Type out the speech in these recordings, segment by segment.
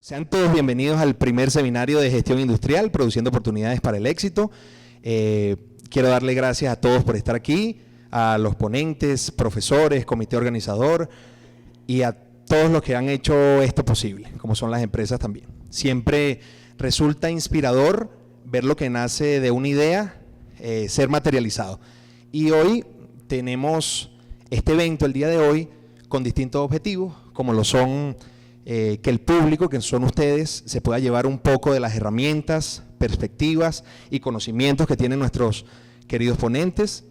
Sean todos bienvenidos al primer seminario de gestión industrial, produciendo oportunidades para el éxito. Quiero darle gracias a todos por estar aquí, a los ponentes, profesores, comité organizador y a todos los que han hecho esto posible, como son las empresas también. Siempre resulta inspirador ver lo que nace de una idea, ser materializado. Y hoy tenemos este evento, el día de hoy, con distintos objetivos, como lo son que el público, que son ustedes, se pueda llevar un poco de las herramientas, perspectivas y conocimientos que tienen nuestros queridos ponentes,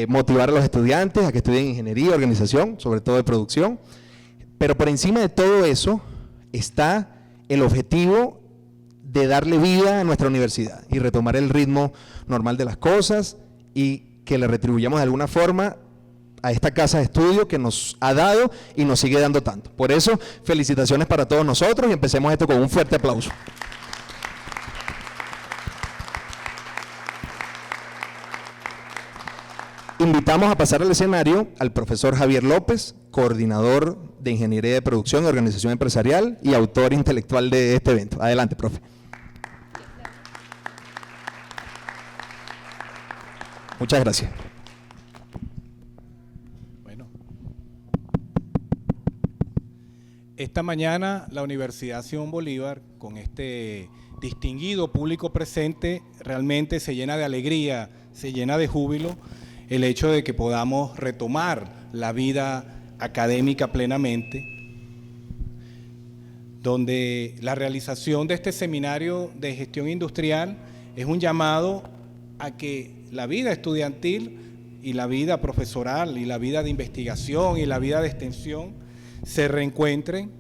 motivar a los estudiantes a que estudien ingeniería, organización, sobre todo de producción, pero por encima de todo eso está el objetivo de darle vida a nuestra universidad y retomar el ritmo normal de las cosas y que le retribuyamos de alguna forma a esta casa de estudio que nos ha dado y nos sigue dando tanto. Por eso, felicitaciones para todos nosotros y empecemos esto con un fuerte aplauso. Invitamos a pasar al escenario al profesor Javier López, coordinador de Ingeniería de Producción y Organización Empresarial y autor intelectual de este evento. Adelante, profe. Muchas gracias. Esta mañana la Universidad Simón Bolívar, con este distinguido público presente, realmente se llena de alegría, se llena de júbilo el hecho de que podamos retomar la vida académica plenamente, donde la realización de este seminario de gestión industrial es un llamado a que la vida estudiantil y la vida profesoral y la vida de investigación y la vida de extensión se reencuentren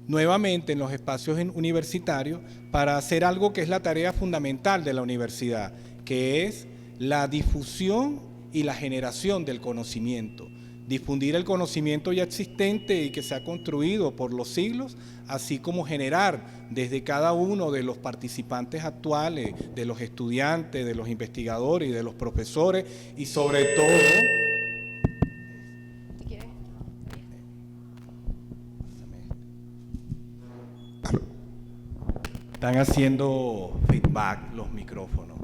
nuevamente en los espacios universitarios para hacer algo que es la tarea fundamental de la universidad, que es la difusión y la generación del conocimiento. Difundir el conocimiento ya existente y que se ha construido por los siglos, así como generar desde cada uno de los participantes actuales, de los estudiantes, de los investigadores y de los profesores, y sobre todo están haciendo feedback los micrófonos.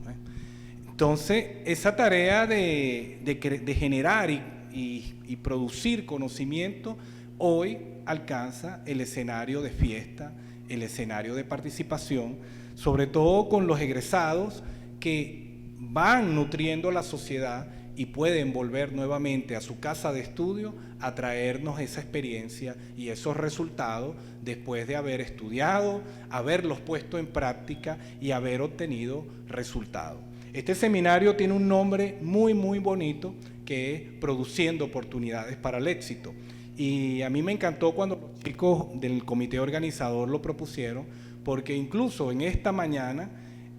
Entonces, esa tarea de generar y producir conocimiento hoy alcanza el escenario de fiesta, el escenario de participación, sobre todo con los egresados que van nutriendo la sociedad y pueden volver nuevamente a su casa de estudio a traernos esa experiencia y esos resultados después de haber estudiado, haberlos puesto en práctica y haber obtenido resultados. Este seminario tiene un nombre muy bonito que es Produciendo Oportunidades para el Éxito. Y a mí me encantó cuando los chicos del comité organizador lo propusieron, porque incluso en esta mañana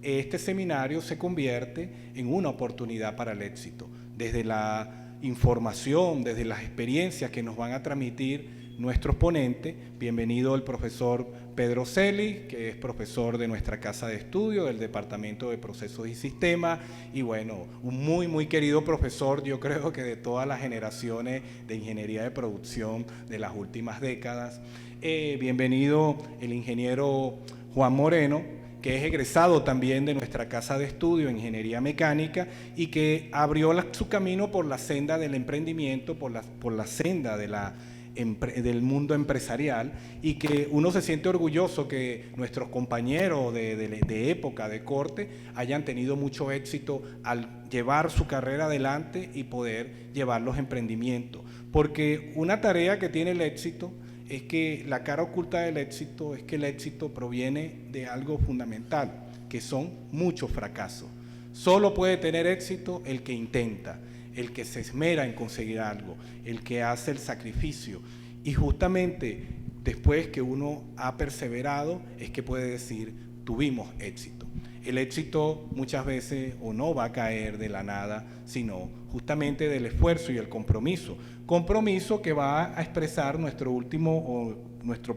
este seminario se convierte en una oportunidad para el éxito. Desde la información, desde las experiencias que nos van a transmitir nuestros ponentes. Bienvenido el profesor Pedro Celi, que es profesor de nuestra casa de estudio del Departamento de Procesos y Sistemas, y bueno, un muy querido profesor, yo creo que de todas las generaciones de ingeniería de producción de las últimas décadas. Bienvenido el ingeniero Juan Moreno, que es egresado también de nuestra casa de estudio en Ingeniería Mecánica y que abrió su camino por la senda del emprendimiento, por la senda del mundo empresarial, y que uno se siente orgulloso que nuestros compañeros de época, de corte, hayan tenido mucho éxito al llevar su carrera adelante y poder llevar los emprendimientos. Porque una tarea que tiene el éxito es que la cara oculta del éxito es que el éxito proviene de algo fundamental, que son muchos fracasos. Solo puede tener éxito el que intenta, el que se esmera en conseguir algo, el que hace el sacrificio. Y justamente después que uno ha perseverado es que puede decir, tuvimos éxito. El éxito muchas veces o no va a caer de la nada, sino justamente del esfuerzo y el compromiso. Compromiso que va a expresar nuestro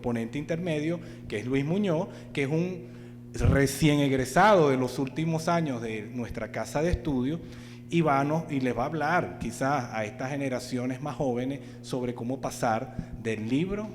ponente intermedio, que es Luis Muñoz, que es un recién egresado de los últimos años de nuestra casa de estudio, y les va a hablar quizás a estas generaciones más jóvenes sobre cómo pasar del libro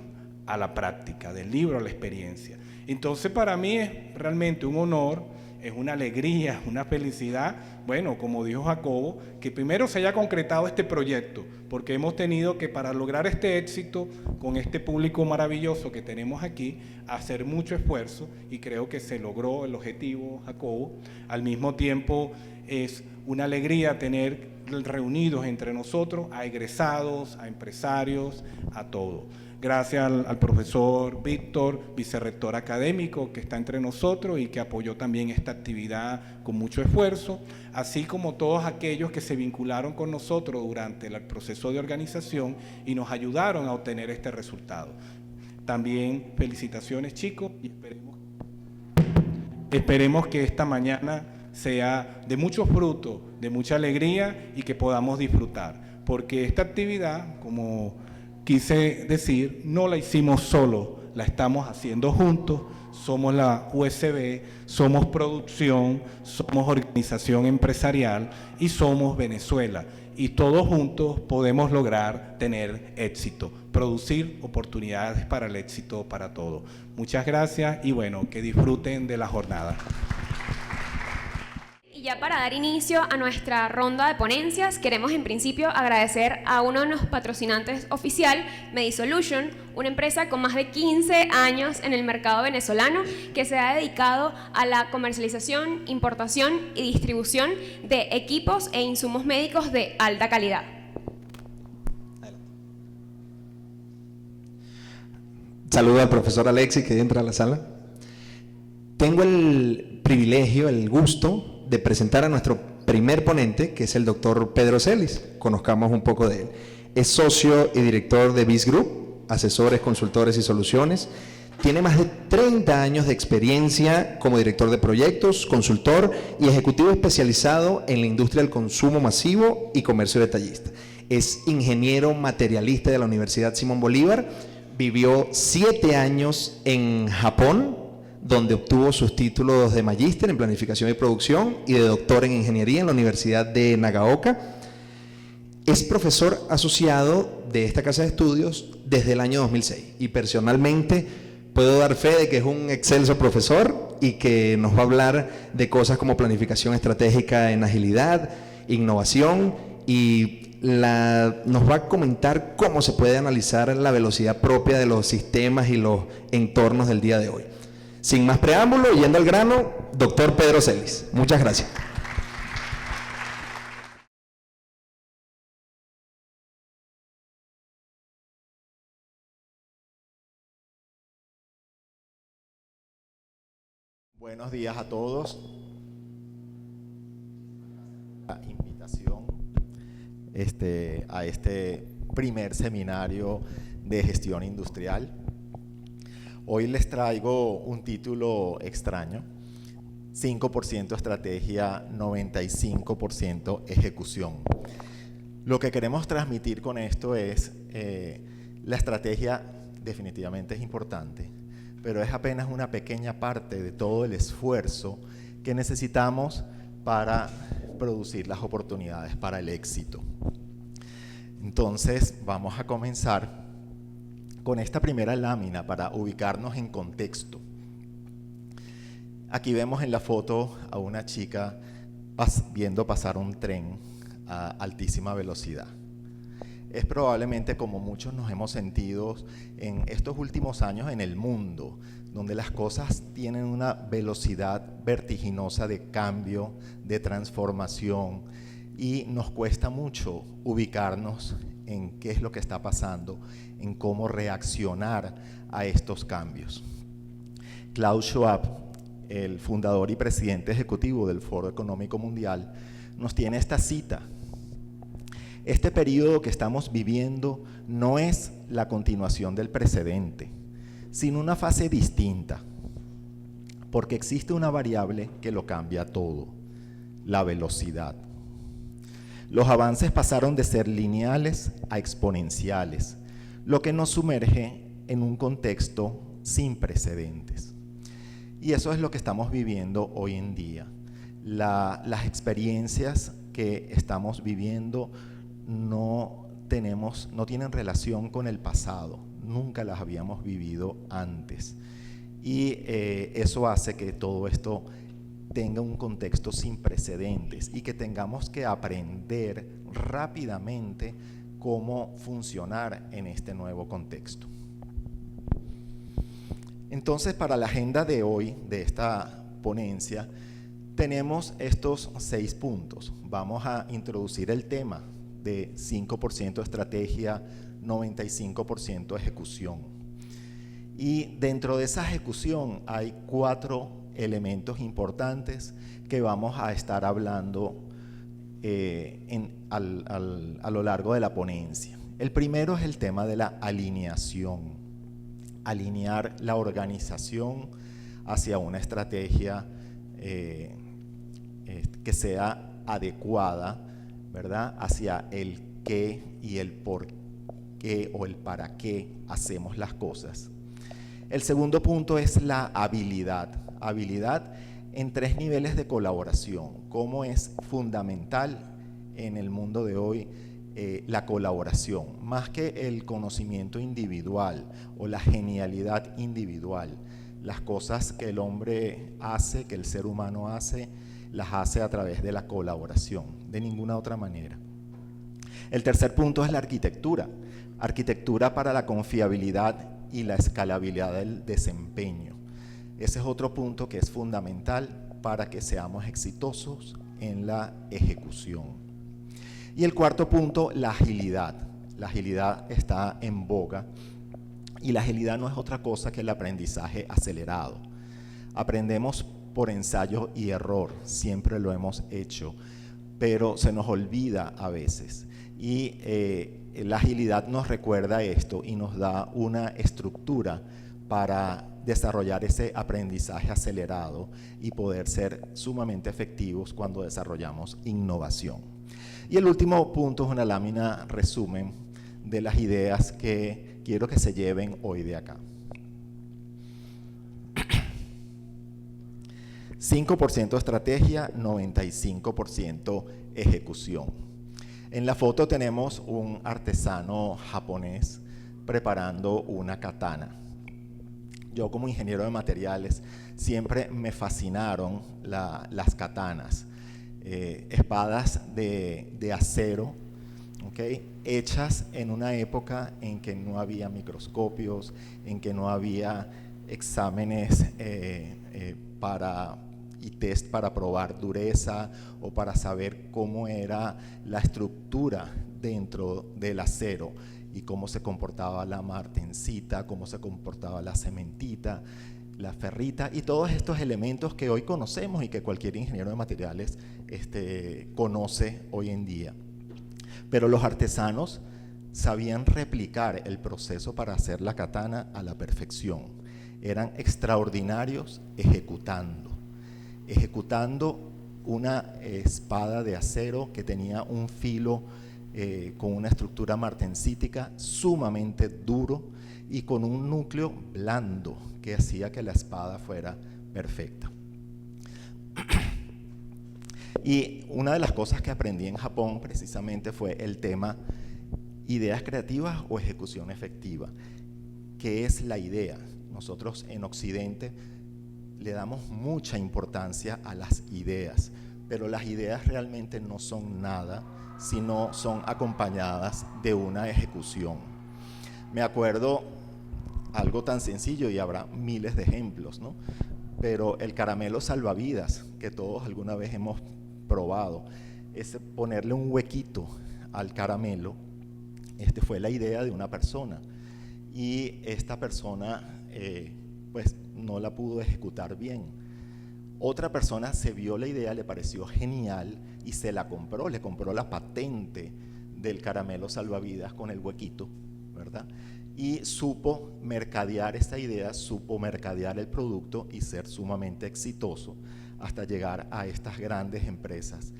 a la práctica, del libro a la experiencia. Entonces para mí es realmente un honor, es una alegría, una felicidad, bueno, como dijo Jacobo, que primero se haya concretado este proyecto, porque hemos tenido que, para lograr este éxito con este público maravilloso que tenemos aquí, hacer mucho esfuerzo, y creo que se logró el objetivo, Jacobo. Al mismo tiempo es una alegría tener reunidos entre nosotros a egresados, a empresarios, a todos. Gracias al profesor Víctor, vicerrector académico, que está entre nosotros y que apoyó también esta actividad con mucho esfuerzo, así como todos aquellos que se vincularon con nosotros durante el proceso de organización y nos ayudaron a obtener este resultado. También felicitaciones, chicos, y esperemos que esta mañana sea de muchos frutos, de mucha alegría y que podamos disfrutar, porque esta actividad, como quise decir, no la hicimos solo, la estamos haciendo juntos. Somos la USB, somos producción, somos organización empresarial y somos Venezuela. Y todos juntos podemos lograr tener éxito, producir oportunidades para el éxito para todos. Muchas gracias y bueno, que disfruten de la jornada. Y ya para dar inicio a nuestra ronda de ponencias, queremos en principio agradecer a uno de los patrocinantes oficial, Medisolution, una empresa con más de 15 años en el mercado venezolano que se ha dedicado a la comercialización, importación y distribución de equipos e insumos médicos de alta calidad. Saludo al profesor Alexis, que entra a la sala. Tengo el privilegio, el gusto de presentar a nuestro primer ponente, que es el doctor Pedro Celis. Conozcamos un poco de él. Es socio y director de BIS Group, asesores, consultores y soluciones. Tiene más de 30 años de experiencia como director de proyectos, consultor y ejecutivo especializado en la industria del consumo masivo y comercio detallista. Es ingeniero materialista de la Universidad Simón Bolívar. Vivió 7 años en Japón, donde obtuvo sus títulos de magíster en planificación y producción y de doctor en ingeniería en la Universidad de Nagaoka. Es profesor asociado de esta casa de estudios desde el año 2006 y personalmente puedo dar fe de que es un excelso profesor y que nos va a hablar de cosas como planificación estratégica en agilidad, innovación y nos va a comentar cómo se puede analizar la velocidad propia de los sistemas y los entornos del día de hoy. Sin más preámbulo, yendo al grano, doctor Pedro Celis. Muchas gracias. Buenos días a todos. La invitación a este primer seminario de gestión industrial. Hoy les traigo un título extraño: 5% estrategia, 95% ejecución. Lo que queremos transmitir con esto es la estrategia definitivamente es importante, pero es apenas una pequeña parte de todo el esfuerzo que necesitamos para producir las oportunidades para el éxito. Entonces, vamos a comenzar con esta primera lámina para ubicarnos en contexto. Aquí vemos en la foto a una chica viendo pasar un tren a altísima velocidad. Es probablemente como muchos nos hemos sentido en estos últimos años en el mundo, donde las cosas tienen una velocidad vertiginosa de cambio, de transformación, y nos cuesta mucho ubicarnos en qué es lo que está pasando, en cómo reaccionar a estos cambios. Klaus Schwab, el fundador y presidente ejecutivo del Foro Económico Mundial, nos tiene esta cita: este periodo que estamos viviendo no es la continuación del precedente, sino una fase distinta, porque existe una variable que lo cambia todo: la velocidad. Los avances pasaron de ser lineales a exponenciales, lo que nos sumerge en un contexto sin precedentes. Y eso es lo que estamos viviendo hoy en día. Las experiencias que estamos viviendo no tienen relación con el pasado, nunca las habíamos vivido antes. Y eso hace que todo esto tenga un contexto sin precedentes y que tengamos que aprender rápidamente cómo funcionar en este nuevo contexto. Entonces, para la agenda de hoy, de esta ponencia, tenemos estos 6 puntos. Vamos a introducir el tema de 5% estrategia, 95% ejecución. Y dentro de esa ejecución hay 4 elementos importantes que vamos a estar hablando a lo largo de la ponencia. El primero es el tema de la alineación. Alinear la organización hacia una estrategia que sea adecuada, ¿verdad? Hacia el qué y el por qué o el para qué hacemos las cosas. El segundo punto es la habilidad. Habilidad en 3 niveles de colaboración. Cómo es fundamental en el mundo de hoy la colaboración, más que el conocimiento individual o la genialidad individual. Las cosas que el hombre hace, que el ser humano hace, las hace a través de la colaboración, de ninguna otra manera. El tercer punto es la arquitectura. Arquitectura para la confiabilidad y la escalabilidad del desempeño. Ese es otro punto que es fundamental para que seamos exitosos en la ejecución. Y el cuarto punto, la agilidad. La agilidad está en boga y la agilidad no es otra cosa que el aprendizaje acelerado. Aprendemos por ensayo y error, siempre lo hemos hecho, pero se nos olvida a veces. Y la agilidad nos recuerda esto y nos da una estructura para desarrollar ese aprendizaje acelerado y poder ser sumamente efectivos cuando desarrollamos innovación. Y el último punto es una lámina resumen de las ideas que quiero que se lleven hoy de acá. 5% estrategia, 95% ejecución. En la foto tenemos un artesano japonés preparando una katana. Yo como ingeniero de materiales siempre me fascinaron las katanas. Espadas de acero, ¿okay? Hechas en una época en que no había microscopios, en que no había exámenes y test para probar dureza o para saber cómo era la estructura dentro del acero y cómo se comportaba la martencita, cómo se comportaba la cementita, la ferrita y todos estos elementos que hoy conocemos y que cualquier ingeniero de materiales conoce hoy en día. Pero los artesanos sabían replicar el proceso para hacer la katana a la perfección. Eran extraordinarios ejecutando una espada de acero que tenía un filo con una estructura martencítica sumamente duro y con un núcleo blando que hacía que la espada fuera perfecta. Y una de las cosas que aprendí en Japón precisamente fue el tema ideas creativas o ejecución efectiva. ¿Qué es la idea? Nosotros en Occidente le damos mucha importancia a las ideas, pero las ideas realmente no son nada si no son acompañadas de una ejecución. Me acuerdo algo tan sencillo y habrá miles de ejemplos, ¿no? Pero el caramelo salvavidas que todos alguna vez hemos probado, es ponerle un huequito al caramelo. Fue la idea de una persona y esta persona pues no la pudo ejecutar bien. Otra persona se vio la idea, le pareció genial y se la compró, le compró la patente del caramelo salvavidas con el huequito, ¿verdad? Y supo mercadear esta idea, supo mercadear el producto y ser sumamente exitoso hasta llegar a estas grandes empresas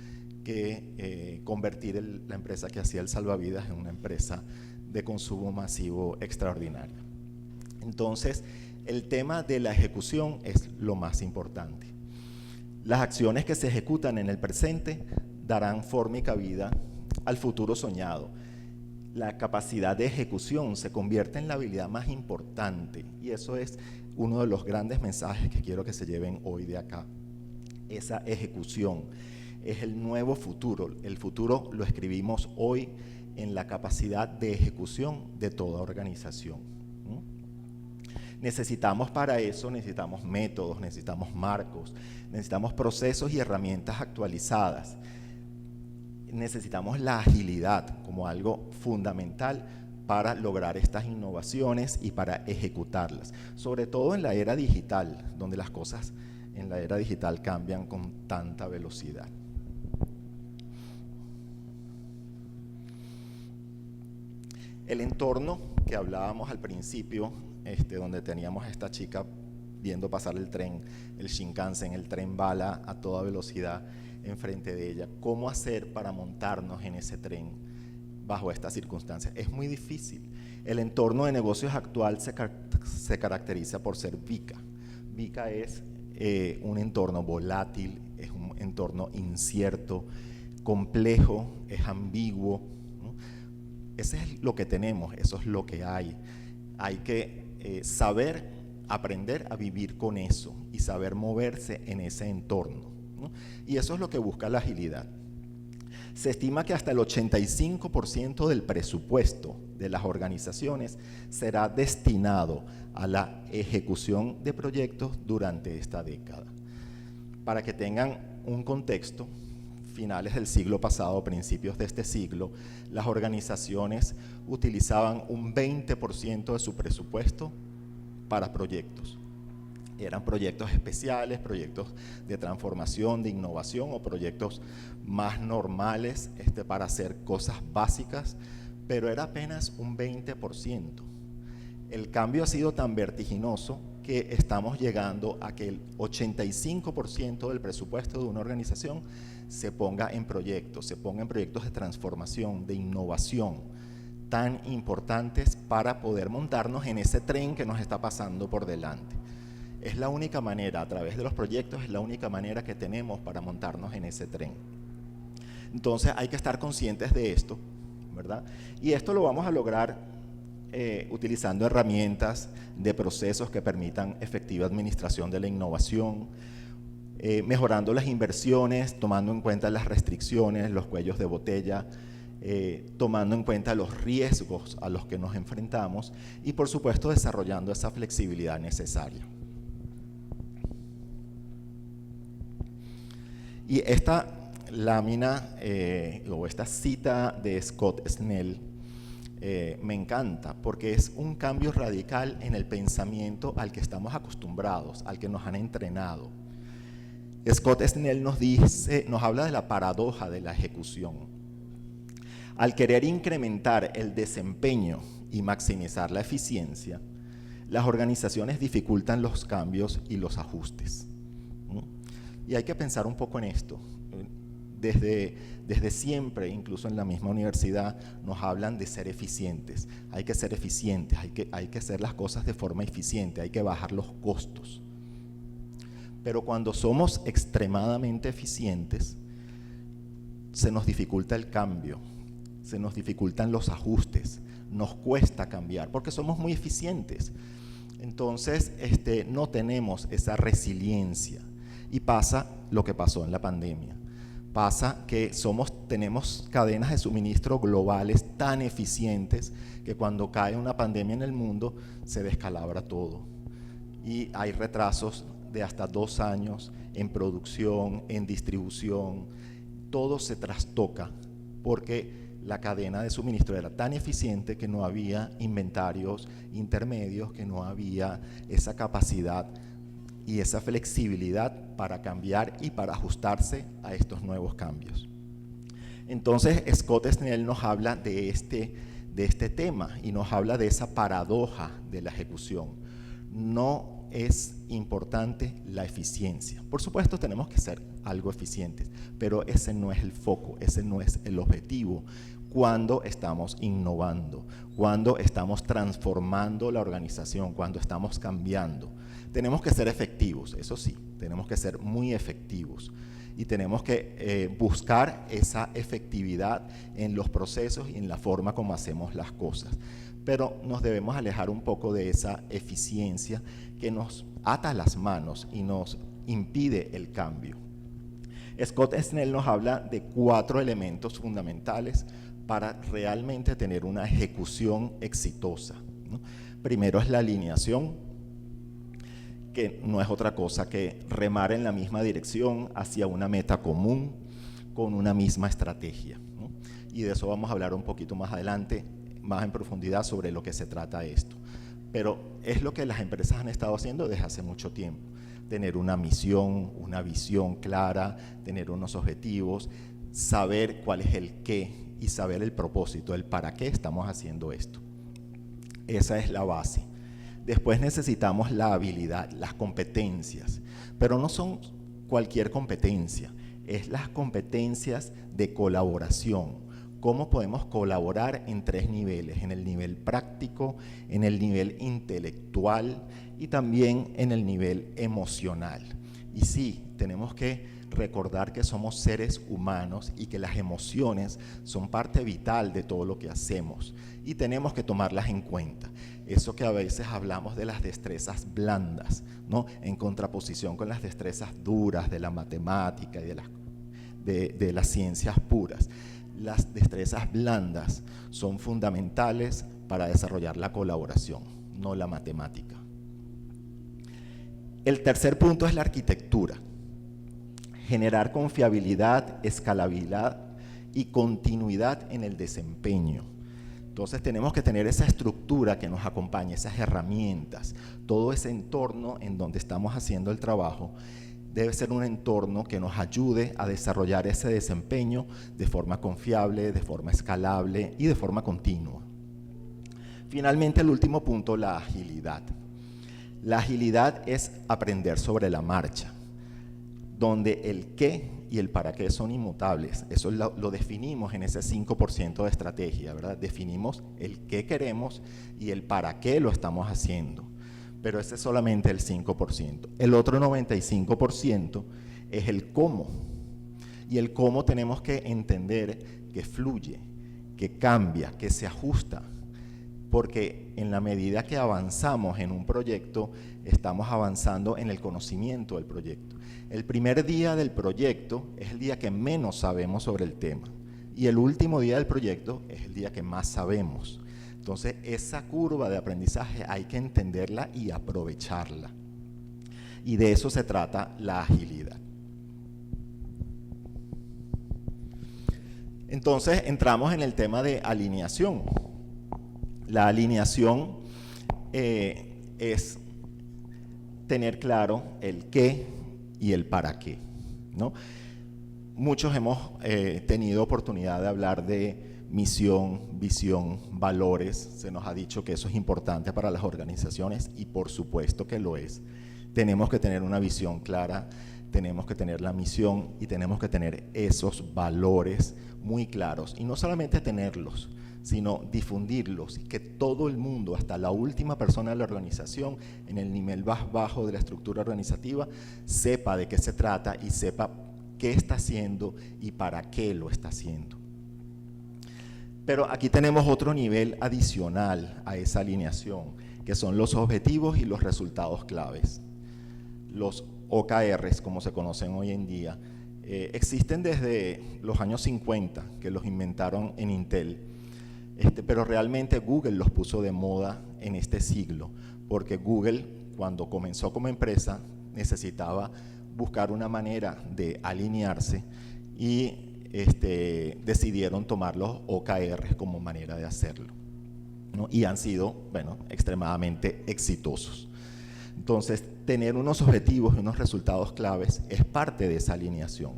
que convertir la empresa que hacía el salvavidas en una empresa de consumo masivo extraordinaria. Entonces, el tema de la ejecución es lo más importante. Las acciones que se ejecutan en el presente darán forma y cabida al futuro soñado. la capacidad de ejecución se convierte en la habilidad más importante, y eso es uno de los grandes mensajes que quiero que se lleven hoy de acá. Esa ejecución es el nuevo futuro. El futuro lo escribimos hoy en la capacidad de ejecución de toda organización. Necesitamos para eso, necesitamos métodos, necesitamos marcos, necesitamos procesos y herramientas actualizadas. Necesitamos la agilidad como algo fundamental para lograr estas innovaciones y para ejecutarlas, sobre todo en la era digital, donde las cosas en la era digital cambian con tanta velocidad. El entorno que hablábamos al principio, donde teníamos a esta chica viendo pasar el tren, el Shinkansen, el tren bala a toda velocidad enfrente de ella. ¿Cómo hacer para montarnos en ese tren bajo estas circunstancias? Es muy difícil. El entorno de negocios actual se caracteriza por ser VICA. VICA es un entorno volátil, es un entorno incierto, complejo, es ambiguo, ¿no? Ese es lo que tenemos, eso es lo que hay. Hay que saber aprender a vivir con eso y saber moverse en ese entorno, ¿no? Y eso es lo que busca la agilidad. Se estima que hasta el 85% del presupuesto de las organizaciones será destinado a la ejecución de proyectos durante esta década. Para que tengan un contexto, finales del siglo pasado, principios de este siglo, las organizaciones utilizaban un 20% de su presupuesto para proyectos. Eran proyectos especiales, proyectos de transformación, de innovación o proyectos más normales para hacer cosas básicas, pero era apenas un 20%. El cambio ha sido tan vertiginoso que estamos llegando a que el 85% del presupuesto de una organización se ponga en proyectos de transformación, de innovación, tan importantes para poder montarnos en ese tren que nos está pasando por delante. Es la única manera, a través de los proyectos, es la única manera que tenemos para montarnos en ese tren. Entonces hay que estar conscientes de esto, ¿verdad? Y esto lo vamos a lograr utilizando herramientas de procesos que permitan efectiva administración de la innovación, mejorando las inversiones, tomando en cuenta las restricciones, los cuellos de botella, tomando en cuenta los riesgos a los que nos enfrentamos y, por supuesto, desarrollando esa flexibilidad necesaria. Y esta lámina o esta cita de Scott Snell me encanta porque es un cambio radical en el pensamiento al que estamos acostumbrados, al que nos han entrenado. Scott Snell nos habla de la paradoja de la ejecución. Al querer incrementar el desempeño y maximizar la eficiencia, las organizaciones dificultan los cambios y los ajustes. Y hay que pensar un poco en esto. Desde siempre, incluso en la misma universidad, nos hablan de ser eficientes. Hay que ser eficientes, hay que hacer las cosas de forma eficiente, hay que bajar los costos. Pero cuando somos extremadamente eficientes, se nos dificulta el cambio, se nos dificultan los ajustes, nos cuesta cambiar, porque somos muy eficientes. Entonces, no tenemos esa resiliencia. Y pasa lo que pasó en la pandemia. Pasa que tenemos cadenas de suministro globales tan eficientes que cuando cae una pandemia en el mundo se descalabra todo. Y hay retrasos de hasta 2 años en producción, en distribución. Todo se trastoca porque la cadena de suministro era tan eficiente que no había inventarios intermedios, que no había esa capacidad y esa flexibilidad para cambiar y para ajustarse a estos nuevos cambios. Entonces, Scott Snell nos habla de este tema y nos habla de esa paradoja de la ejecución. No es importante la eficiencia. Por supuesto, tenemos que ser algo eficientes, pero ese no es el foco, ese no es el objetivo. Cuando estamos innovando, cuando estamos transformando la organización, cuando estamos cambiando, tenemos que ser efectivos, eso sí, tenemos que ser muy efectivos y tenemos que buscar esa efectividad en los procesos y en la forma como hacemos las cosas. Pero nos debemos alejar un poco de esa eficiencia que nos ata las manos y nos impide el cambio. Scott Snell nos habla de 4 elementos fundamentales para realmente tener una ejecución exitosa, ¿no? Primero es la alineación, que no es otra cosa que remar en la misma dirección hacia una meta común con una misma estrategia, ¿no? Y de eso vamos a hablar un poquito más adelante, más en profundidad sobre lo que se trata esto. Pero es lo que las empresas han estado haciendo desde hace mucho tiempo. Tener una misión, una visión clara, tener unos objetivos, saber cuál es el qué y saber el propósito, el para qué estamos haciendo esto. Esa es la base. Después necesitamos la habilidad, las competencias, pero no son cualquier competencia, es las competencias de colaboración. ¿Cómo podemos colaborar en 3 niveles? En el nivel práctico, en el nivel intelectual y también en el nivel emocional. Y sí, tenemos que recordar que somos seres humanos y que las emociones son parte vital de todo lo que hacemos y tenemos que tomarlas en cuenta. Eso que a veces hablamos de las destrezas blandas, ¿no? En contraposición con las destrezas duras de la matemática y de las ciencias puras. Las destrezas blandas son fundamentales para desarrollar la colaboración, no la matemática. El tercer punto es la arquitectura. Generar confiabilidad, escalabilidad y continuidad en el desempeño. Entonces tenemos que tener esa estructura que nos acompañe, esas herramientas, todo ese entorno en donde estamos haciendo el trabajo debe ser un entorno que nos ayude a desarrollar ese desempeño de forma confiable, de forma escalable y de forma continua. Finalmente, el último punto, la agilidad. La agilidad es aprender sobre la marcha, donde el qué y el para qué son inmutables. Eso lo definimos en ese 5% de estrategia, ¿verdad? Definimos el qué queremos y el para qué lo estamos haciendo. Pero ese es solamente el 5%. El otro 95% es el cómo. Y el cómo tenemos que entender que fluye, que cambia, que se ajusta. Porque en la medida que avanzamos en un proyecto, estamos avanzando en el conocimiento del proyecto. El primer día del proyecto es el día que menos sabemos sobre el tema. Y el último día del proyecto es el día que más sabemos. Entonces, esa curva de aprendizaje hay que entenderla y aprovecharla. Y de eso se trata la agilidad. Entonces, entramos en el tema de alineación. La alineación es tener claro el qué y el para qué, ¿no? Muchos hemos tenido oportunidad de hablar de misión, visión, valores. Se nos ha dicho que eso es importante para las organizaciones y por supuesto que lo es. Tenemos que tener una visión clara, tenemos que tener la misión y tenemos que tener esos valores muy claros. Y no solamente tenerlos, sino difundirlos, que todo el mundo, hasta la última persona de la organización, en el nivel más bajo de la estructura organizativa, sepa de qué se trata y sepa qué está haciendo y para qué lo está haciendo. Pero aquí tenemos otro nivel adicional a esa alineación, que son los objetivos y los resultados claves. Los OKRs, como se conocen hoy en día, existen desde los años 50, que los inventaron en Intel, pero realmente Google los puso de moda en este siglo, porque Google, cuando comenzó como empresa, necesitaba buscar una manera de alinearse y decidieron tomar los OKRs como manera de hacerlo, ¿no? Y han sido, bueno, extremadamente exitosos. Entonces, tener unos objetivos y unos resultados claves es parte de esa alineación.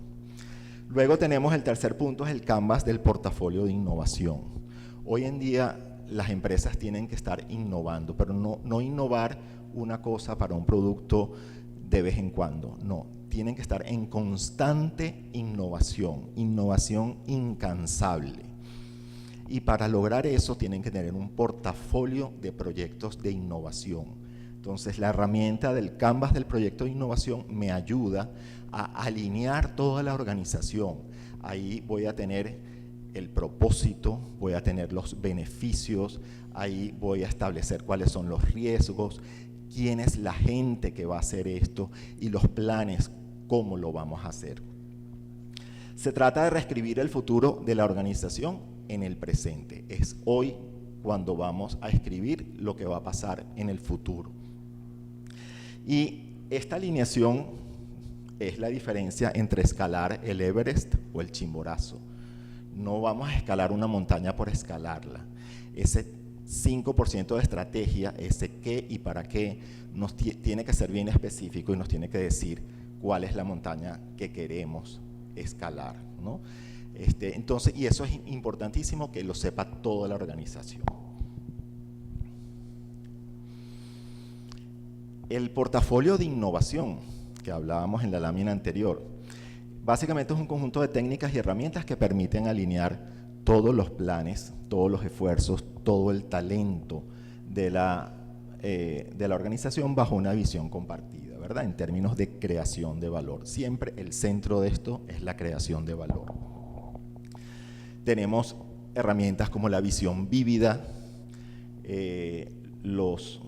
Luego tenemos el tercer punto, es el canvas del portafolio de innovación. Hoy en día las empresas tienen que estar innovando, pero no innovar una cosa para un producto de vez en cuando. No, tienen que estar en constante innovación, innovación incansable. Y para lograr eso tienen que tener un portafolio de proyectos de innovación. Entonces, la herramienta del Canvas del proyecto de innovación me ayuda a alinear toda la organización. Ahí voy a tener el propósito, voy a tener los beneficios, ahí voy a establecer cuáles son los riesgos, quién es la gente que va a hacer esto y los planes, cómo lo vamos a hacer. Se trata de reescribir el futuro de la organización en el presente. Es hoy cuando vamos a escribir lo que va a pasar en el futuro. Y esta alineación es la diferencia entre escalar el Everest o el Chimborazo. No vamos a escalar una montaña por escalarla. Ese 5% de estrategia, ese qué y para qué, nos tiene que ser bien específico y nos tiene que decir cuál es la montaña que queremos escalar, ¿no? Entonces, y eso es importantísimo que lo sepa toda la organización. El portafolio de innovación que hablábamos en la lámina anterior, básicamente es un conjunto de técnicas y herramientas que permiten alinear todos los planes, todos los esfuerzos, todo el talento de la organización bajo una visión compartida, ¿verdad? En términos de creación de valor. Siempre el centro de esto es la creación de valor. Tenemos herramientas como la visión vívida, los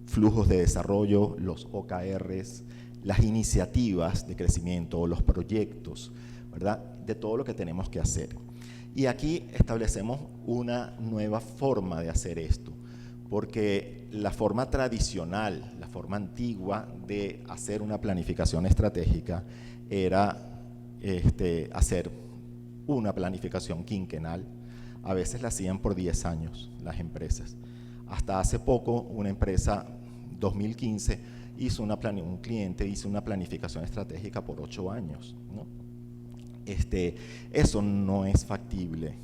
flujos de desarrollo, los OKRs, las iniciativas de crecimiento o los proyectos, ¿verdad? De todo lo que tenemos que hacer. Y aquí establecemos una nueva forma de hacer esto, porque la forma tradicional, la forma antigua de hacer una planificación estratégica era hacer una planificación quinquenal. A veces la hacían por 10 años las empresas. Hasta hace poco una empresa, 2015, un cliente hizo una planificación estratégica por 8 años, ¿no? Eso no es factible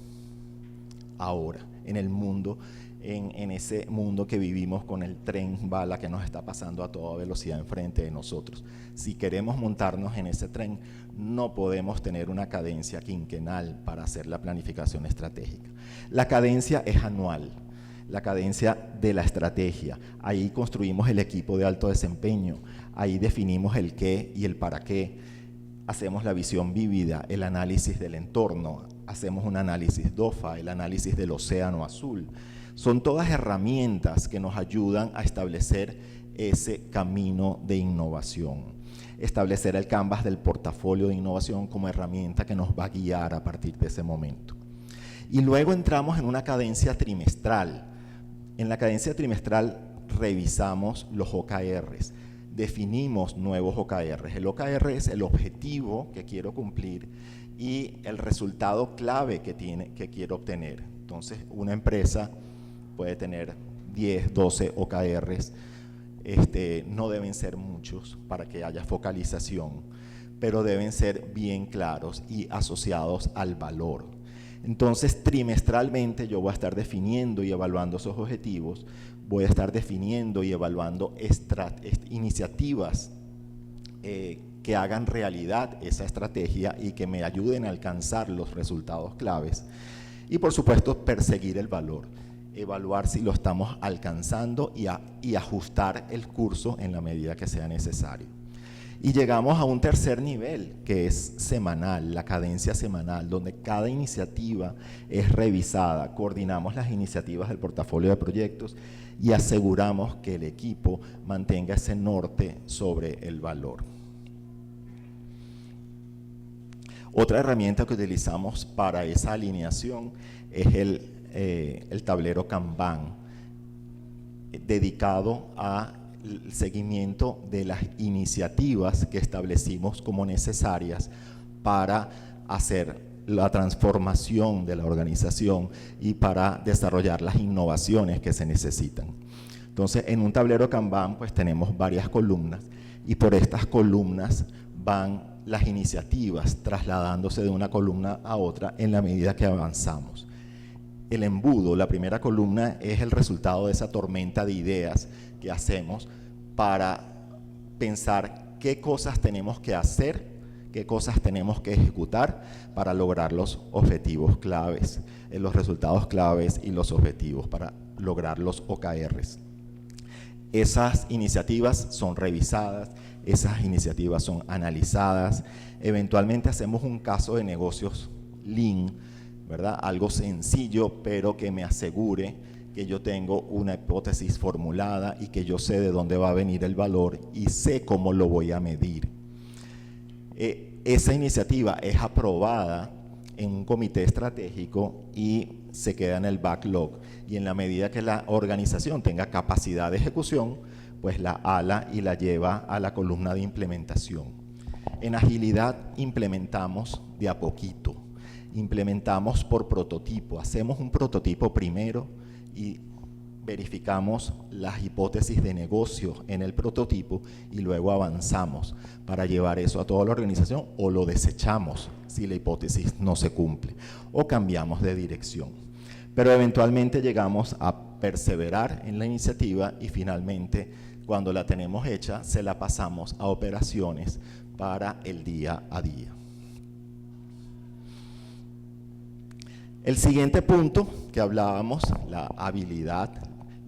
ahora en el mundo, en ese mundo que vivimos con el tren bala que nos está pasando a toda velocidad enfrente de nosotros. Si queremos montarnos en ese tren, no podemos tener una cadencia quinquenal para hacer la planificación estratégica. La cadencia es anual, la cadencia de la estrategia. Ahí construimos el equipo de alto desempeño, ahí definimos el qué y el para qué, hacemos la visión vívida, el análisis del entorno, hacemos un análisis DOFA, el análisis del océano azul. Son todas herramientas que nos ayudan a establecer ese camino de innovación. Establecer el Canvas del portafolio de innovación como herramienta que nos va a guiar a partir de ese momento. Y luego entramos en una cadencia trimestral. En la cadencia trimestral revisamos los OKRs, definimos nuevos OKRs. El OKR es el objetivo que quiero cumplir y el resultado clave que quiero obtener. Entonces, una empresa puede tener 10, 12 OKRs, no deben ser muchos para que haya focalización, pero deben ser bien claros y asociados al valor. Entonces, trimestralmente yo voy a estar definiendo y evaluando esos objetivos, voy a estar definiendo y evaluando iniciativas que hagan realidad esa estrategia y que me ayuden a alcanzar los resultados claves. Y por supuesto, perseguir el valor, evaluar si lo estamos alcanzando y ajustar el curso en la medida que sea necesario. Y llegamos a un tercer nivel, que es semanal, la cadencia semanal, donde cada iniciativa es revisada, coordinamos las iniciativas del portafolio de proyectos y aseguramos que el equipo mantenga ese norte sobre el valor. Otra herramienta que utilizamos para esa alineación es el tablero Kanban, dedicado al seguimiento de las iniciativas que establecimos como necesarias para hacer la transformación de la organización y para desarrollar las innovaciones que se necesitan. Entonces, en un tablero Kanban pues tenemos varias columnas y por estas columnas van las iniciativas trasladándose de una columna a otra en la medida que avanzamos. el embudo, la primera columna, es el resultado de esa tormenta de ideas que hacemos para pensar qué cosas tenemos que hacer, qué cosas tenemos que ejecutar para lograr los objetivos claves, los resultados claves y los objetivos para lograr los OKRs. Esas iniciativas son revisadas, esas iniciativas son analizadas, eventualmente hacemos un caso de negocios lean, ¿verdad? Algo sencillo, pero que me asegure que yo tengo una hipótesis formulada y que yo sé de dónde va a venir el valor y sé cómo lo voy a medir. Esa iniciativa es aprobada en un comité estratégico y se queda en el backlog. Y en la medida que la organización tenga capacidad de ejecución, pues la ala y la lleva a la columna de implementación. En agilidad implementamos de a poquito. Implementamos por prototipo, hacemos un prototipo primero y verificamos las hipótesis de negocio en el prototipo y luego avanzamos para llevar eso a toda la organización o lo desechamos si la hipótesis no se cumple o cambiamos de dirección. Pero eventualmente llegamos a perseverar en la iniciativa y finalmente cuando la tenemos hecha se la pasamos a operaciones para el día a día. El siguiente punto que hablábamos, la habilidad,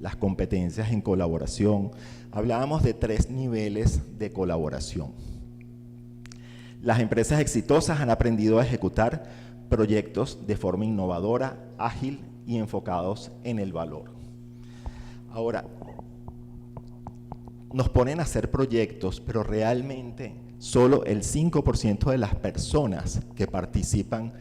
las competencias en colaboración, hablábamos de 3 niveles de colaboración. Las empresas exitosas han aprendido a ejecutar proyectos de forma innovadora, ágil y enfocados en el valor. Ahora, nos ponen a hacer proyectos, pero realmente solo el 5% de las personas que participan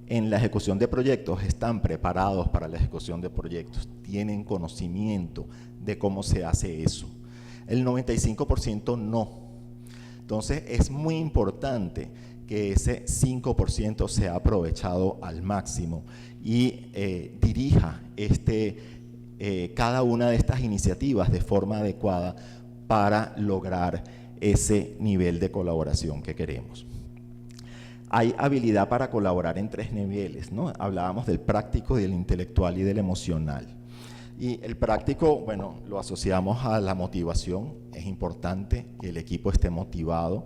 en la ejecución de proyectos están preparados para la ejecución de proyectos, tienen conocimiento de cómo se hace eso. El 95% no. Entonces es muy importante que ese 5% sea aprovechado al máximo y dirija cada una de estas iniciativas de forma adecuada para lograr ese nivel de colaboración que queremos. Hay habilidad para colaborar en 3 niveles, ¿no? Hablábamos del práctico, del intelectual y del emocional. Y el práctico, bueno, lo asociamos a la motivación. Es importante que el equipo esté motivado.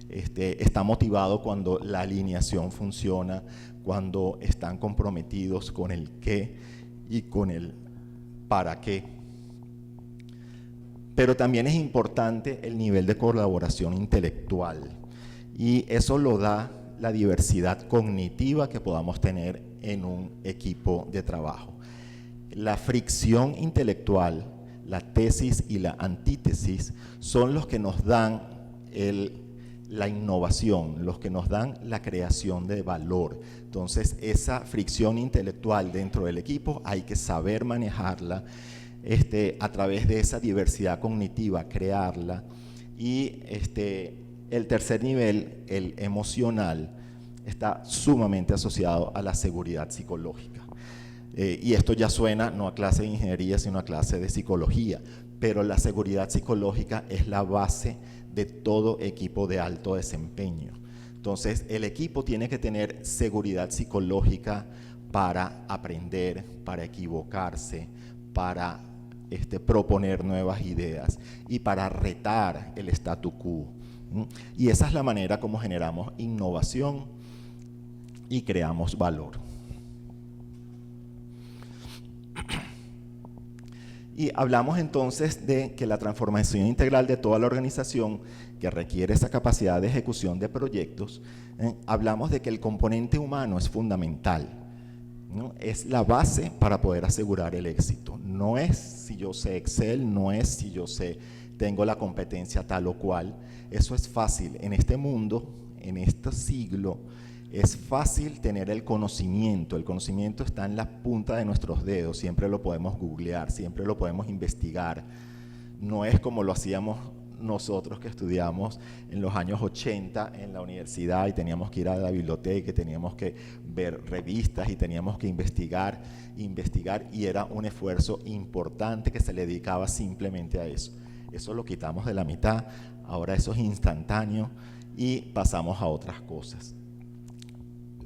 Está motivado cuando la alineación funciona, cuando están comprometidos con el qué y con el para qué. Pero también es importante el nivel de colaboración intelectual. Y eso lo da la diversidad cognitiva que podamos tener en un equipo de trabajo. La fricción intelectual, la tesis y la antítesis son los que nos dan la innovación, los que nos dan la creación de valor. Entonces, esa fricción intelectual dentro del equipo hay que saber manejarla, a través de esa diversidad cognitiva, crearla. Y el tercer nivel, el emocional, está sumamente asociado a la seguridad psicológica. Y esto ya suena no a clase de ingeniería, sino a clase de psicología, pero la seguridad psicológica es la base de todo equipo de alto desempeño. Entonces, el equipo tiene que tener seguridad psicológica para aprender, para equivocarse, para proponer nuevas ideas y para retar el statu quo. Y esa es la manera como generamos innovación y creamos valor. Y hablamos entonces de que la transformación integral de toda la organización que requiere esa capacidad de ejecución de proyectos, hablamos de que el componente humano es fundamental, ¿no? Es la base para poder asegurar el éxito. No es si yo sé Excel, no es si yo tengo la competencia tal o cual. Eso es fácil. En este mundo, en este siglo, es fácil tener el conocimiento. El conocimiento está en la punta de nuestros dedos. Siempre lo podemos googlear, siempre lo podemos investigar. No es como lo hacíamos nosotros que estudiamos en los años 80 en la universidad y teníamos que ir a la biblioteca y teníamos que ver revistas y teníamos que investigar y era un esfuerzo importante que se le dedicaba simplemente a eso. Eso lo quitamos de la mitad, ahora eso es instantáneo y pasamos a otras cosas.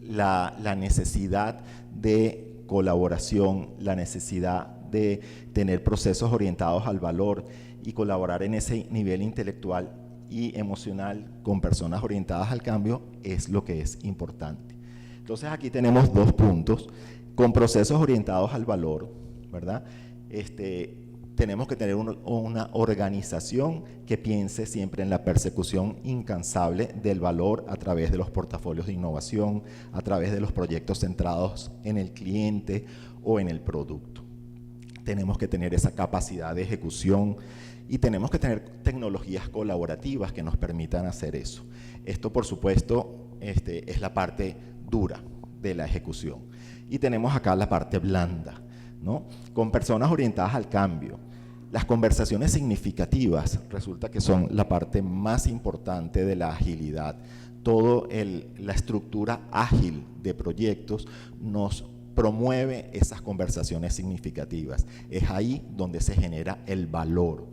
La necesidad de colaboración, la necesidad de tener procesos orientados al valor y colaborar en ese nivel intelectual y emocional con personas orientadas al cambio es lo que es importante. Entonces aquí tenemos 2 puntos, con procesos orientados al valor, ¿verdad? Tenemos que tener una organización que piense siempre en la persecución incansable del valor a través de los portafolios de innovación, a través de los proyectos centrados en el cliente o en el producto. Tenemos que tener esa capacidad de ejecución y tenemos que tener tecnologías colaborativas que nos permitan hacer eso. Esto, por supuesto, es la parte dura de la ejecución. Y tenemos acá la parte blanda, ¿no? Con personas orientadas al cambio. Las conversaciones significativas resulta que son la parte más importante de la agilidad. Toda la estructura ágil de proyectos nos promueve esas conversaciones significativas. Es ahí donde se genera el valor.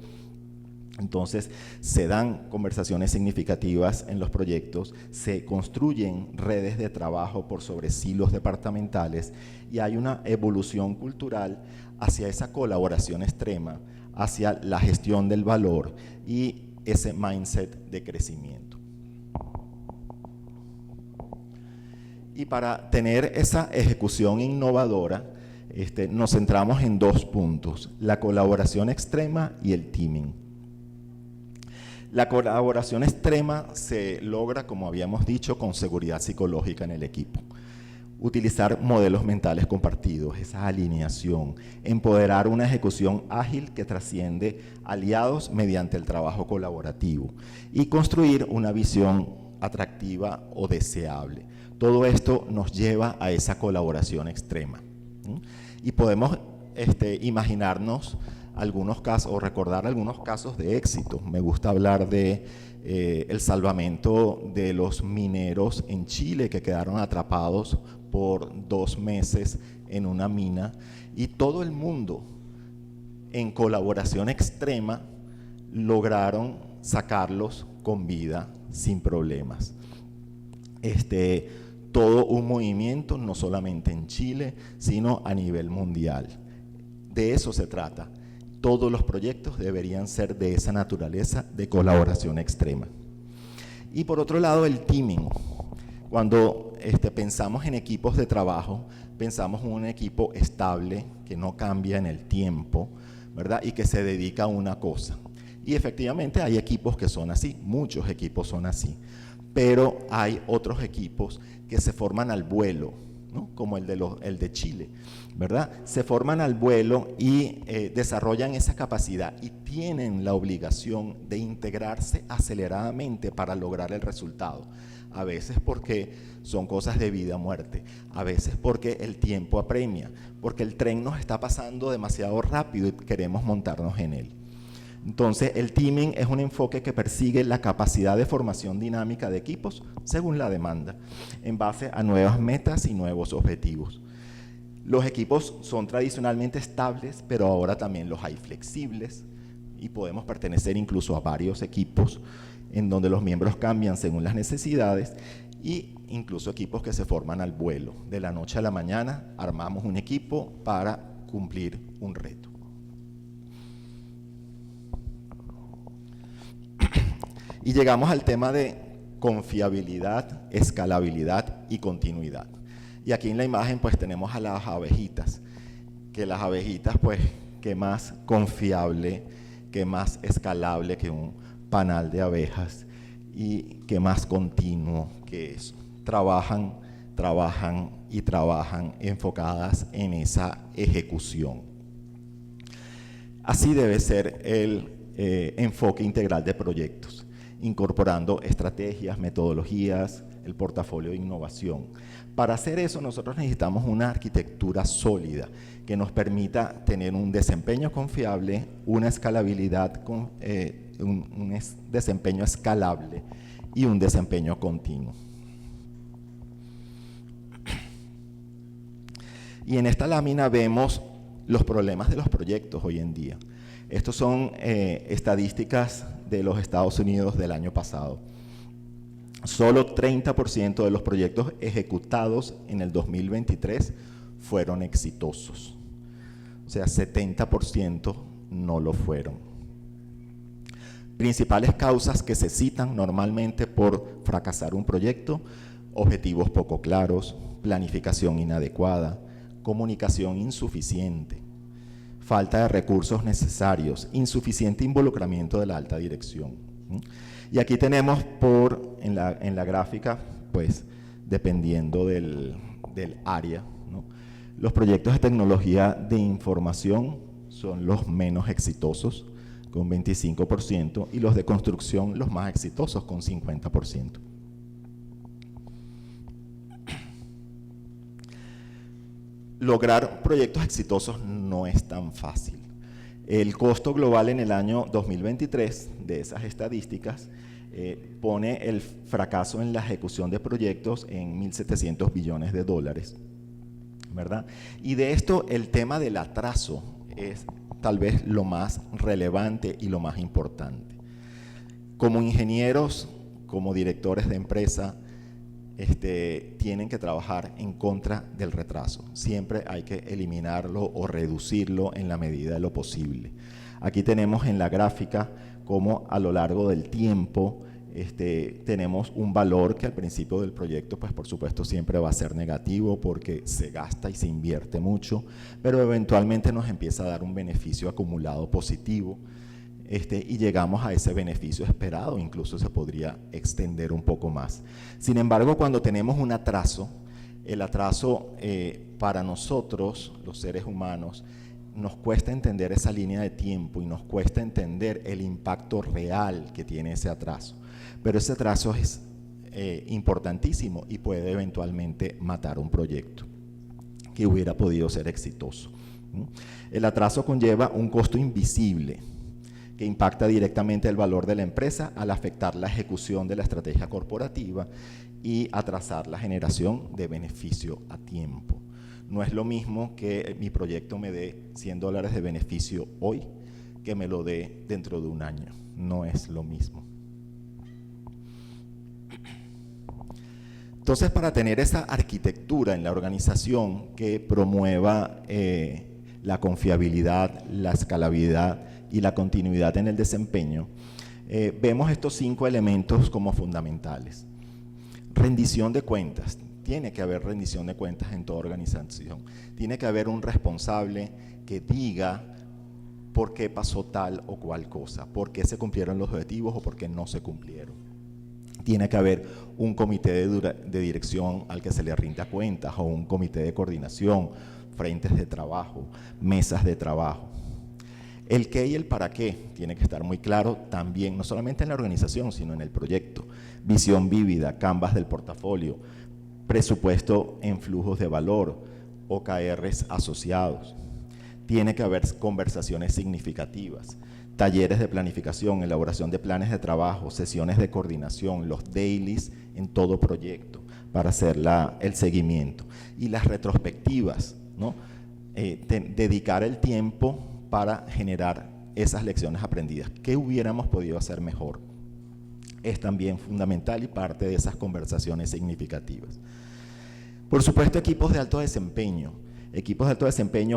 Entonces, se dan conversaciones significativas en los proyectos, se construyen redes de trabajo por sobre silos departamentales y hay una evolución cultural hacia esa colaboración extrema, hacia la gestión del valor y ese mindset de crecimiento. Y para tener esa ejecución innovadora, nos centramos en 2 puntos, la colaboración extrema y el teaming. La colaboración extrema se logra, como habíamos dicho, con seguridad psicológica en el equipo. Utilizar modelos mentales compartidos, esa alineación, empoderar una ejecución ágil que trasciende aliados mediante el trabajo colaborativo y construir una visión atractiva o deseable. Todo esto nos lleva a esa colaboración extrema. Y podemos imaginarnos algunos casos o recordar algunos casos de éxito. Me gusta hablar de el salvamento de los mineros en Chile que quedaron atrapados por 2 meses en una mina y todo el mundo en colaboración extrema lograron sacarlos con vida sin problemas. Todo un movimiento no solamente en Chile sino a nivel mundial. De eso se trata. Todos los proyectos deberían ser de esa naturaleza de colaboración extrema. Y por otro lado, el teaming. Cuando pensamos en equipos de trabajo, pensamos en un equipo estable, que no cambia en el tiempo, ¿verdad? Y que se dedica a una cosa. Y efectivamente hay equipos que son así, muchos equipos son así. Pero hay otros equipos que se forman al vuelo, ¿no? Como el de Chile, ¿verdad? Se forman al vuelo y desarrollan esa capacidad y tienen la obligación de integrarse aceleradamente para lograr el resultado. A veces porque son cosas de vida o muerte, a veces porque el tiempo apremia, porque el tren nos está pasando demasiado rápido y queremos montarnos en él. Entonces, el teaming es un enfoque que persigue la capacidad de formación dinámica de equipos según la demanda, en base a nuevas metas y nuevos objetivos. Los equipos son tradicionalmente estables, pero ahora también los hay flexibles y podemos pertenecer incluso a varios equipos en donde los miembros cambian según las necesidades y incluso equipos que se forman al vuelo. De la noche a la mañana armamos un equipo para cumplir un reto. Y llegamos al tema de confiabilidad, escalabilidad y continuidad. Y aquí en la imagen pues tenemos a las abejitas, que las abejitas pues qué más confiable, qué más escalable que un panal de abejas y qué más continuo que eso. Trabajan y trabajan enfocadas en esa ejecución. Así debe ser el enfoque integral de proyectos, incorporando estrategias, metodologías, el portafolio de innovación. Para hacer eso nosotros necesitamos una arquitectura sólida que nos permita tener un desempeño confiable, una escalabilidad, un desempeño escalable y un desempeño continuo. Y en esta lámina vemos los problemas de los proyectos hoy en día. Estos son estadísticas de los Estados Unidos del año pasado. Solo 30% de los proyectos ejecutados en el 2023 fueron exitosos. O sea, 70% no lo fueron. Principales causas que se citan normalmente por fracasar un proyecto: objetivos poco claros, planificación inadecuada, comunicación insuficiente, falta de recursos necesarios, insuficiente involucramiento de la alta dirección. Y aquí tenemos en la gráfica, pues dependiendo del área, ¿no? Los proyectos de tecnología de información son los menos exitosos, con 25%, y los de construcción los más exitosos, con 50%. Lograr proyectos exitosos no es tan fácil. El costo global en el año 2023 de esas estadísticas pone el fracaso en la ejecución de proyectos en 1.700 billones de dólares, ¿verdad? Y de esto el tema del atraso es tal vez lo más relevante y lo más importante. Como ingenieros, como directores de empresa, tienen que trabajar en contra del retraso. Siempre hay que eliminarlo o reducirlo en la medida de lo posible. Aquí tenemos en la gráfica cómo a lo largo del tiempo tenemos un valor que al principio del proyecto, pues por supuesto siempre va a ser negativo porque se gasta y se invierte mucho, pero eventualmente nos empieza a dar un beneficio acumulado positivo. Y llegamos a ese beneficio esperado, incluso se podría extender un poco más. Sin embargo, cuando tenemos un atraso, el atraso para nosotros, los seres humanos, nos cuesta entender esa línea de tiempo y nos cuesta entender el impacto real que tiene ese atraso. Pero ese atraso es importantísimo y puede eventualmente matar un proyecto que hubiera podido ser exitoso. El atraso conlleva un costo invisible que impacta directamente el valor de la empresa al afectar la ejecución de la estrategia corporativa y atrasar la generación de beneficio a tiempo. No es lo mismo que mi proyecto me dé $100 de beneficio hoy que me lo dé dentro de un año. No es lo mismo. Entonces, para tener esa arquitectura en la organización que promueva la confiabilidad, la escalabilidad y la continuidad en el desempeño, vemos estos 5 elementos como fundamentales. Rendición de cuentas. Tiene que haber rendición de cuentas en toda organización. Tiene que haber un responsable que diga por qué pasó tal o cual cosa, por qué se cumplieron los objetivos o por qué no se cumplieron. Tiene que haber un comité de dirección al que se le rinda cuentas, o un comité de coordinación, frentes de trabajo, mesas de trabajo. El qué y el para qué tiene que estar muy claro también, no solamente en la organización, sino en el proyecto. Visión vívida, canvas del portafolio, presupuesto en flujos de valor, OKRs asociados. Tiene que haber conversaciones significativas, talleres de planificación, elaboración de planes de trabajo, sesiones de coordinación, los dailies en todo proyecto para hacer el seguimiento. Y las retrospectivas, ¿no? Dedicar el tiempo para generar esas lecciones aprendidas. ¿Qué hubiéramos podido hacer mejor? Es también fundamental y parte de esas conversaciones significativas. Por supuesto, equipos de alto desempeño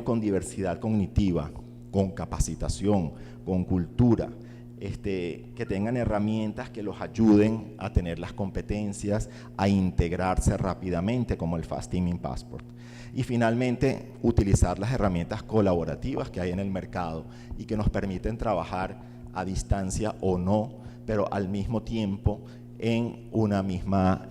con diversidad cognitiva, con capacitación, con cultura, que tengan herramientas que los ayuden a tener las competencias, a integrarse rápidamente, como el Fast Teaming Passport. Y finalmente, utilizar las herramientas colaborativas que hay en el mercado y que nos permiten trabajar a distancia o no, pero al mismo tiempo en una misma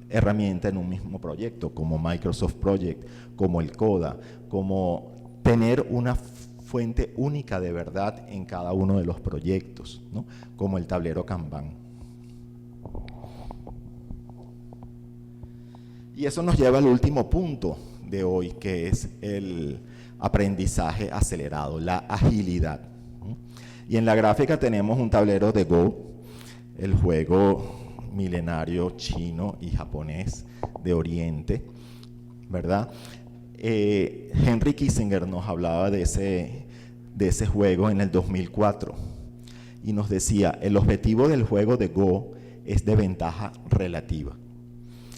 herramienta, en un mismo proyecto, como Microsoft Project, como el CODA, como tener una fuente única de verdad en cada uno de los proyectos, ¿no? Como el tablero Kanban. Y eso nos lleva al último punto de hoy, que es el aprendizaje acelerado, la agilidad. Y en la gráfica tenemos un tablero de Go, el juego milenario chino y japonés de Oriente, ¿verdad? Henry Kissinger nos hablaba de ese juego en el 2004 y nos decía: el objetivo del juego de Go es de ventaja relativa.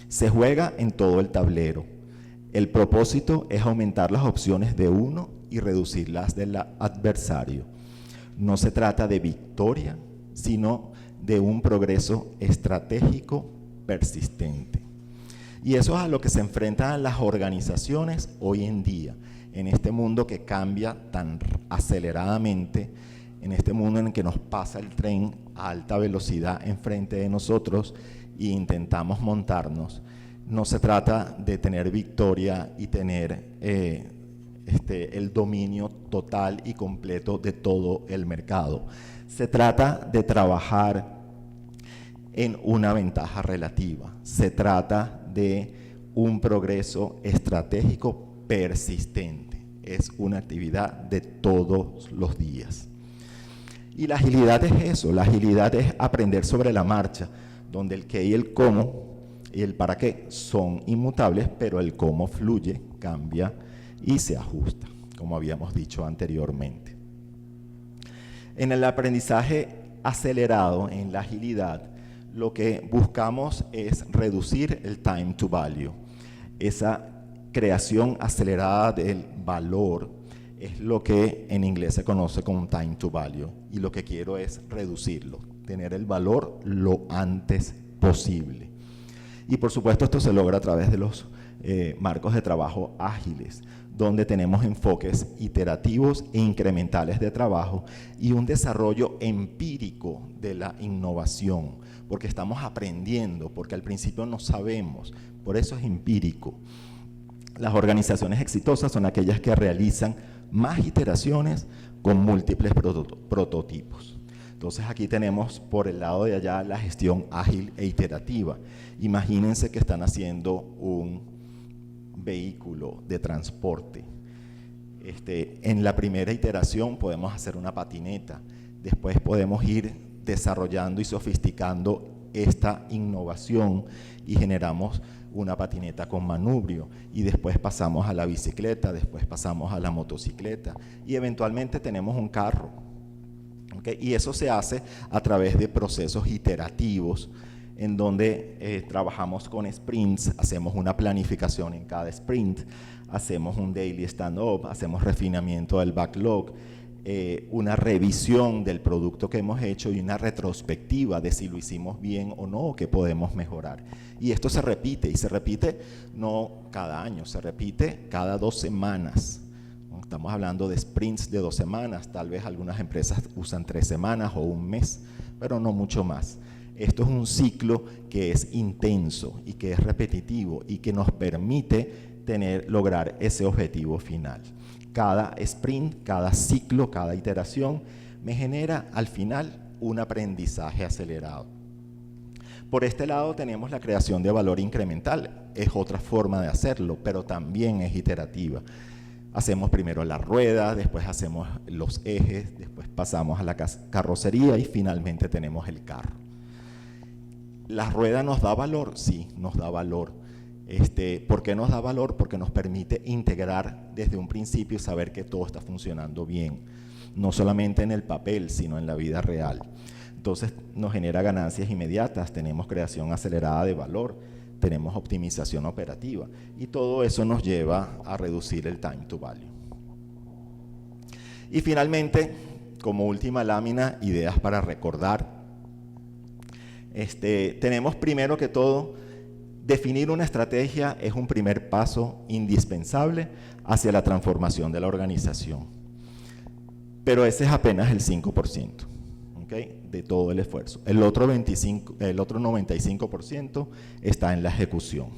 Se juega en todo el tablero. El propósito es aumentar las opciones de uno y reducir las del adversario. No se trata de victoria, sino de un progreso estratégico persistente. Y eso es a lo que se enfrentan las organizaciones hoy en día, en este mundo que cambia tan aceleradamente, en este mundo en el que nos pasa el tren a alta velocidad enfrente de nosotros e intentamos montarnos. No se trata de tener victoria y tener el dominio total y completo de todo el mercado. Se trata de trabajar en una ventaja relativa. Se trata de un progreso estratégico persistente. Es una actividad de todos los días. Y la agilidad es eso, la agilidad es aprender sobre la marcha, donde el qué y el cómo y el para qué son inmutables, pero el cómo fluye, cambia y se ajusta, como habíamos dicho anteriormente. En el aprendizaje acelerado, en la agilidad, lo que buscamos es reducir el time to value. Esa creación acelerada del valor es lo que en inglés se conoce como time to value, y lo que quiero es reducirlo, tener el valor lo antes posible. Y por supuesto esto se logra a través de los marcos de trabajo ágiles, donde tenemos enfoques iterativos e incrementales de trabajo y un desarrollo empírico de la innovación, porque estamos aprendiendo, porque al principio no sabemos, por eso es empírico. Las organizaciones exitosas son aquellas que realizan más iteraciones con múltiples prototipos. Entonces aquí tenemos por el lado de allá la gestión ágil e iterativa. Imagínense que están haciendo un vehículo de transporte. En la primera iteración podemos hacer una patineta, después podemos ir desarrollando y sofisticando esta innovación y generamos una patineta con manubrio, y después pasamos a la bicicleta, después pasamos a la motocicleta y eventualmente tenemos un carro. ¿Okay? Y eso se hace a través de procesos iterativos en donde trabajamos con sprints, hacemos una planificación en cada sprint, hacemos un daily stand-up, hacemos refinamiento del backlog, una revisión del producto que hemos hecho y una retrospectiva de si lo hicimos bien o no, o qué podemos mejorar. Y esto se repite, y se repite no cada año, se repite cada 2 semanas. Estamos hablando de sprints de 2 semanas, tal vez algunas empresas usan 3 semanas o un mes, pero no mucho más. Esto es un ciclo que es intenso y que es repetitivo y que nos permite lograr ese objetivo final. Cada sprint, cada ciclo, cada iteración me genera al final un aprendizaje acelerado. Por este lado tenemos la creación de valor incremental, es otra forma de hacerlo, pero también es iterativa. Hacemos primero la rueda, después hacemos los ejes, después pasamos a la carrocería y finalmente tenemos el carro. ¿La rueda nos da valor? Sí, nos da valor. ¿Por qué nos da valor? Porque nos permite integrar desde un principio y saber que todo está funcionando bien, no solamente en el papel, sino en la vida real. Entonces nos genera ganancias inmediatas, tenemos creación acelerada de valor, tenemos optimización operativa y todo eso nos lleva a reducir el time to value. Y finalmente, como última lámina, ideas para recordar. Tenemos primero que todo, definir una estrategia es un primer paso indispensable hacia la transformación de la organización. Pero ese es apenas el 5%, ¿okay? De todo el esfuerzo. El otro 95% está en la ejecución.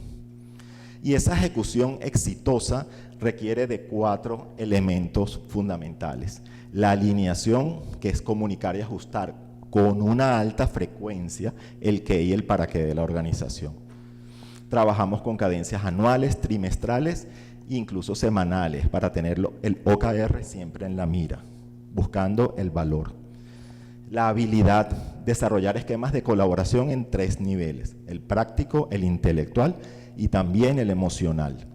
Y esa ejecución exitosa requiere de 4 elementos fundamentales. La alineación, que es comunicar y ajustar con una alta frecuencia el qué y el para qué de la organización. Trabajamos con cadencias anuales, trimestrales e incluso semanales para tener el OKR siempre en la mira, buscando el valor. La habilidad, desarrollar esquemas de colaboración en 3 niveles, el práctico, el intelectual y también el emocional.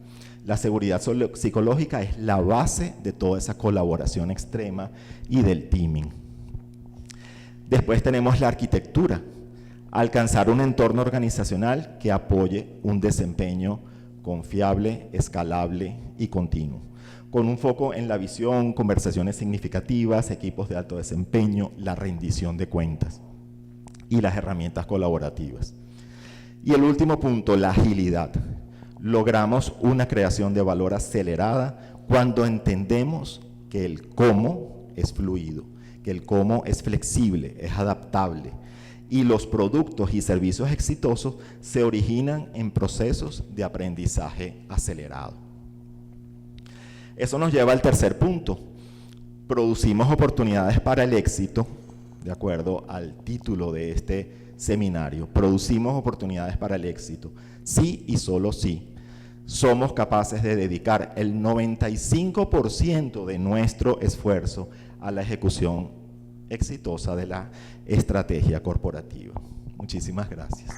La seguridad psicológica es la base de toda esa colaboración extrema y del teaming. Después tenemos la arquitectura, alcanzar un entorno organizacional que apoye un desempeño confiable, escalable y continuo, con un foco en la visión, conversaciones significativas, equipos de alto desempeño, la rendición de cuentas y las herramientas colaborativas. Y el último punto, la agilidad. Logramos una creación de valor acelerada cuando entendemos que el cómo es fluido, que el cómo es flexible, es adaptable, y los productos y servicios exitosos se originan en procesos de aprendizaje acelerado. Eso nos lleva al tercer punto. Producimos oportunidades para el éxito, de acuerdo al título de este seminario. Producimos oportunidades para el éxito, sí y solo sí somos capaces de dedicar el 95% de nuestro esfuerzo a la ejecución exitosa de la estrategia corporativa. Muchísimas gracias.